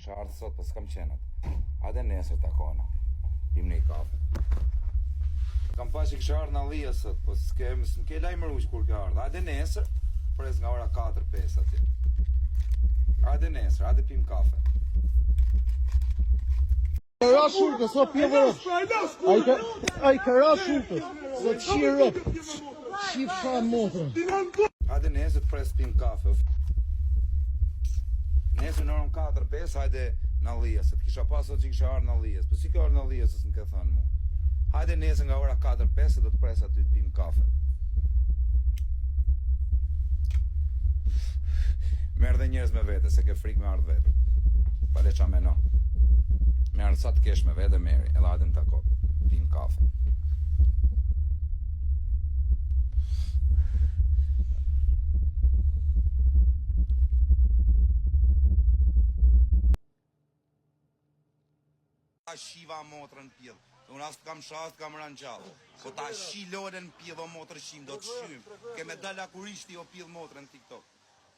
kisha ardhë sot, po s'kam qenët. Hajde nesër takona. Pim një kafe. Kam pas që kisha ardhë në Allia sot, po s'ke lajmëruq kur ke ardhë. Hajde nesër, pres nga ora 4-5 atje. Hajde nesër, hajde pim kafe. Ka ra shurkës, o pjevërë. Ai ka ra shurkës, o qirë, shif sa motrën. Hajde nesër të pres pim kafe. Nesër në orën 4-5, hajde në Allia, se të kisha pasot që kisha ardhë në Allia. Po si ka ardhë në Allia, se s'më ke thënë mu. Hajde nesër nga ora 4-5, se do të pres aty të pim kafe. Merë dhe njerëz me vete, se ke frikë me ardhë vetë. Pale qa me no. Merë sa të kesh me vete, meri, edhe hajde në takot, pim kafe. Ta shiva motrën pjellë. Unë asë kam shast, kam ranë gjallë. Po ta shi loren pjellë o motrë shim, do të shymë. Keme dala kurishti o pjellë motrën në TikTok.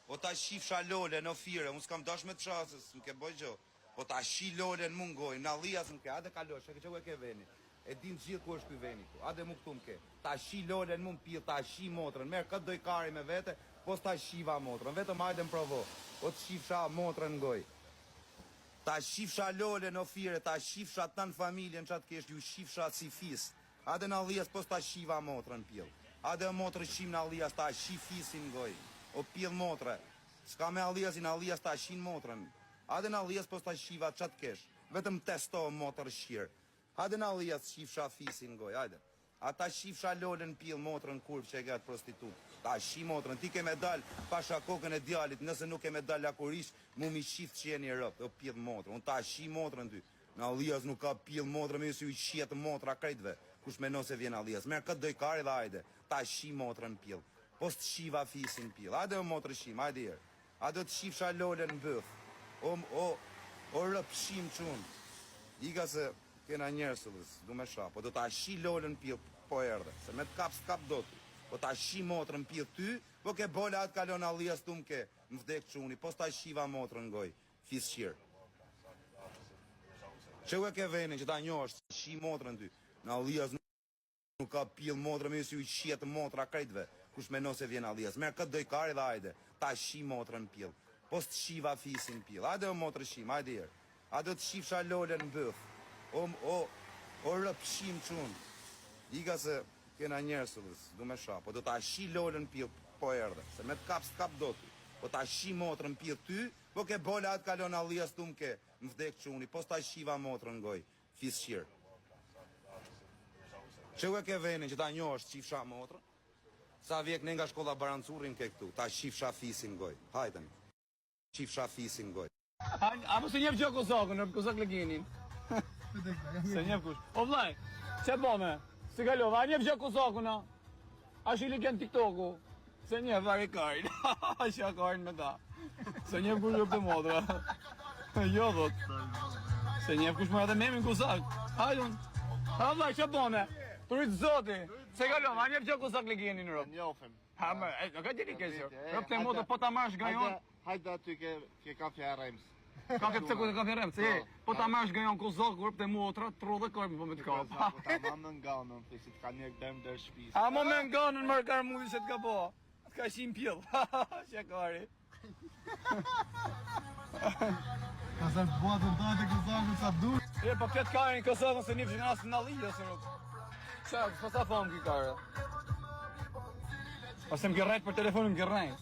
Po ta shif shalole në fire, unë s'kam dash me të shasës, më ke bëj gjo. Po ta shi loren mungoj, në Allias më ke, ade kalosh, e që ke veni. E din gjithë ku është këj veni ku, ade mu këtu më ke. Ta shi loren mund pjellë, ta shi motrën, merë këtë doj kari me vete, po s'ta shiva motrën, vetëm hajde më provo. Po të shifsha motrën ngoj. Ta shifsha lole në fire, ta shifsha të në familjen që atë kesh, ju shifsha si fis. Ade në Allias, pos ta shiva motrën pjell. Ade motrë shim në Allias, ta shifisin goj. O pjell motre. Ska me Alliasin, Allias ta shin motrën. Ade në Allias, pos ta shiva që atë kesh. Vetëm testo motrë shirë. Ade në Allias, shifsha fisin goj, ade. A ta shifsha lole në pjell motrën kurv që e gatë prostitut. Ta shi motrën, ti ke me dal pasha kokën e djalit, nëse nuk ke me dal lakurish, mu mi shift që jeni rëp, o pjell motrën, unë ta shi motrën ty. Në Allias nuk ka pjell motrën, me ju si u shjetë motra krejtve, kush me no se vjen Allias. Merë këtë doj kari dhe ajde, ta shi motrën pjell, post shiva fisin pjell, ajde o motrë shim, ajde jërë, ajde të shifsha lole në bëf, o rëp shim qunë, ika se kena njerësëllës, du me sha, po do ta shi lole në pjell, po erdhe, se me të kap s'kap do ty. Po ta shi motrën pjell ty, po ke bola atë kalon Allias tu mke, më vdek quni, po ta shiva motrën ngoj, fis shirë. Që u e ke venin që ta njo është, shi motrën ty, në Allias nuk ka pjell motrën, me si u shjetë motra krejtve, kush me no se vjen Allias. Merë këtë doj kari dhe ajde, ta shi motrën pjell, po të shiva fisin pjell, ajde o motrë shim, ajde jërë, ajde të shifsha lole në bëf, o rëp shim qunë, ika se kena njerësëllës, du me sha, po do ta shi lolën pjell, po erdhe, se me të kap s'kap do ty, po ta shi motrën pjell ty, po ke bola atë kalon Allias tu mke, më vdek quni, po s'ta shiva motrën ngoj, fis shirë. Që u e ke venin që ta njo është qifsha motrën, sa vjek ne nga shkolla Barancurin ke këtu, ta shifsha fisin ngoj, hajten, qifsha fisin ngoj. Apo se njef gjë Kozakën, në Kozak Leginin. Se njef kush. O vlaj, që të bome? Si kalova, a njef gjë Kozakën, a? A shi ligjen TikToku? Se njef vari karin. A shia karin me ta. Se njef kush rëp të modra. Jo, dhot. Se njef kush më edhe memin Kozak. Hajdun. A vlaj, që të bome? Turit zoti. Se kalova, a njef gjë Kozak Leginin rëp? Njofem. Ha, më, nuk ka gjeni kesër. Rëp të modra, po ta marrësh gajon. Hajde aty ke kafe e rejmës. Ka ke pse ku të kafe rem, se po ta marrësh gajon Kozak, rëp të motra, tru dhe kërë më të kap. Po ta ma më nganën, si të ka një dërmë dërë shpisë. A më me nganën mërë karë mudi që të ka po. Të ka shim pjell. Shekari. Ka sa të botën të atë Kozakën sa dur. E, po këtë karin Kozakën se një fëshin asë në Allia, se rëp. Qa, po sa famë këj kare. Ose më gërrejt për telefonin më gërrejt.